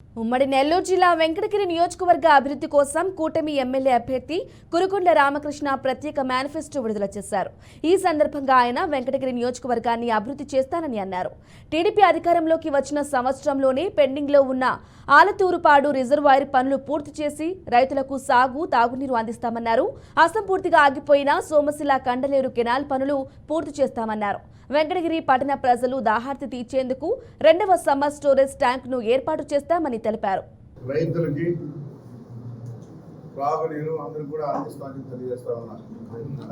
ఉమ్మడి నెల్లూరు జిల్లా వెంకటగిరి నియోజకవర్గ అభివృద్ధి కోసం కూటమి ఎమ్మెల్యే అభ్యర్థి కురుకొండ రామకృష్ణ ప్రత్యేక మేనిఫెస్టో విడుదల చేశారు. ఈ సందర్భంగా ఆయన వెంకటగిరి నియోజకవర్గాన్ని అభివృద్ధి చేస్తానని అన్నారు. టీడీపీ అధికారంలోకి వచ్చిన సంవత్సరంలోనే పెండింగ్లో ఉన్న ఆలతూరుపాడు రిజర్వాయర్ పనులు పూర్తి చేసి రైతులకు సాగు, తాగునీరు అందిస్తామన్నారు. అసంపూర్తిగా ఆగిపోయిన సోమశిల కండలేరు కెనాల్ పనులు పూర్తి చేస్తామన్నారు. వెంకటగిరి పట్టణ ప్రజలు దాహార్తి తీర్చేందుకు 2వ సమ్మర్ స్టోరేజ్ ట్యాంక్ ను ఏర్పాటు చేస్తామని తెలిపారు. రైతులకి త్రాగునీరు అందరూ కూడా అందిస్తామని తెలియజేస్తా ఉన్నారు.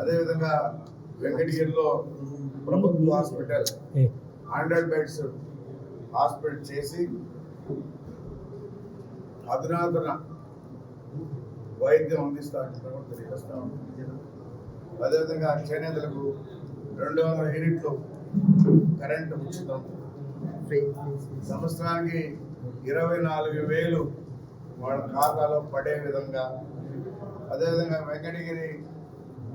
అదేవిధంగా వెంకటగిరిలో ప్రభుత్వ హాస్పిటల్ 100 బెడ్స్ హాస్పిటల్ చేసి అధునాతన వైద్యం అందిస్తామని తెలియజేస్తా ఉన్నారు. అదేవిధంగా చేనేతలకు 200 యూనిట్లు కరెంటు ఉచితం, సంవత్సరానికి 24,000 వాళ్ళ ఖాతాలో పడే విధంగా, అదేవిధంగా వెంకటగిరి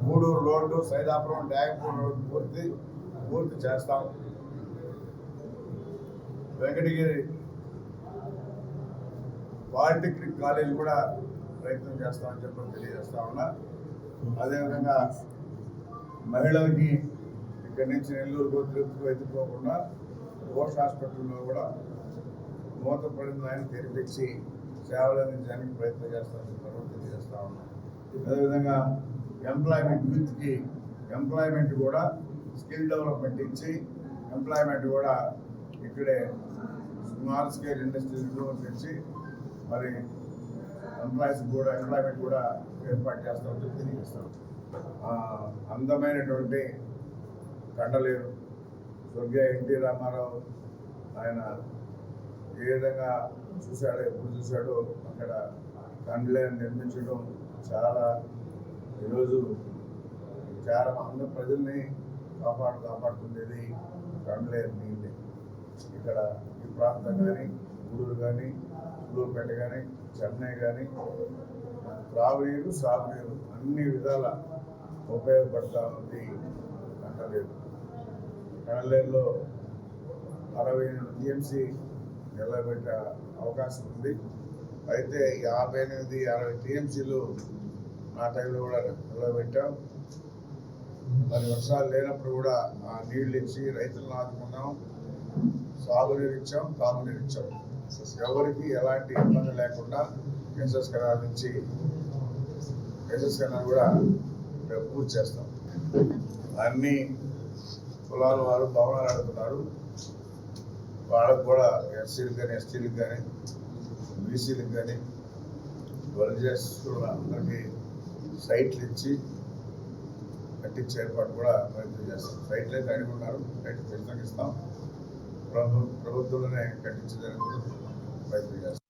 గూడూరు రోడ్డు, సైదాపురం డ్యాగపూర్ రోడ్డు పూర్తి చేస్తాం. వెంకటగిరి పాలిటెక్నిక్ కాలేజ్ కూడా ప్రయత్నం చేస్తామని చెప్పి తెలియజేస్తా ఉన్నా. అదేవిధంగా మహిళలకి ఇక్కడి నుంచి నెల్లూరుకు తిరుపతికి ఎత్తుకోకుండా పోస్ట్ హాస్పిటల్లో కూడా మూతపడిన ఆయన తెరిపించి సేవలు అందించడానికి ప్రయత్నం చేస్తామని తెలియజేస్తా ఉన్నాం. అదేవిధంగా ఎంప్లాయ్మెంట్, యూత్కి ఎంప్లాయ్మెంట్ కూడా స్కిల్ డెవలప్మెంట్ ఇచ్చి ఎంప్లాయ్మెంట్ కూడా ఇక్కడే స్మాల్ స్కేల్ ఇండస్ట్రీస్లో తెచ్చి మరి ఎంప్లాయ్మెంట్ కూడా ఏర్పాటు చేస్తామని తెలియజేస్తాం. అందమైనటువంటి కండలేరు స్వర్గీయ ఎన్టీ రామారావు ఆయన ఏ విధంగా చూశాడో, ఎప్పుడు చూశాడో అక్కడ కండలేరు నిర్మించడం చాలా ఈరోజు చాలా అందరి ప్రజల్ని కాపాడుతుండేది కండలేరు నీళ్ళే. ఇక్కడ ఈ ప్రాంతం కానీ, గూడూరు కానీ, సూలూరుపేట కానీ, చెన్నై కానీ త్రాగునీరు, సాగునీరు అన్ని విధాల ఉపయోగపడతా ఉంది కండలేరు. కండలేరులో 68 టీఎంసీ నిలబెట్టే అవకాశం ఉంది. అయితే 58-60 టీఎంసీలు నా టైంలో కూడా నిలబెట్టాం. మరి వర్షాలు లేనప్పుడు కూడా ఆ నీళ్లు ఇచ్చి రైతులను ఆదుకున్నాం, సాగునీరు ఇచ్చాం, తాగునీరు ఇచ్చాం. ఎవరికి ఎలాంటి ఇబ్బంది లేకుండా ఎస్ఎస్ కెనాల్ నుంచి ఎస్ఎస్ కెనాల్ కూడా పూర్తి చేస్తాం. అన్ని కులాల వారు భవనాలు అడుగుతున్నారు. వాళ్ళకు కూడా ఎస్సీలకు కానీ, ఎస్టీలకు కానీ, బీసీలకు కానీ వలజేస్తున్న అందరికీ సైట్లు ఇచ్చి కట్టించే ఏర్పాటు కూడా ప్రయత్నం చేస్తాం. సైట్లు అయితే అడుగుతున్నారు, సైట్లు ఖచ్చితంగా ఇస్తాం. ప్రభుత్వంలోనే కట్టించడానికి ప్రయత్నం చేస్తాం.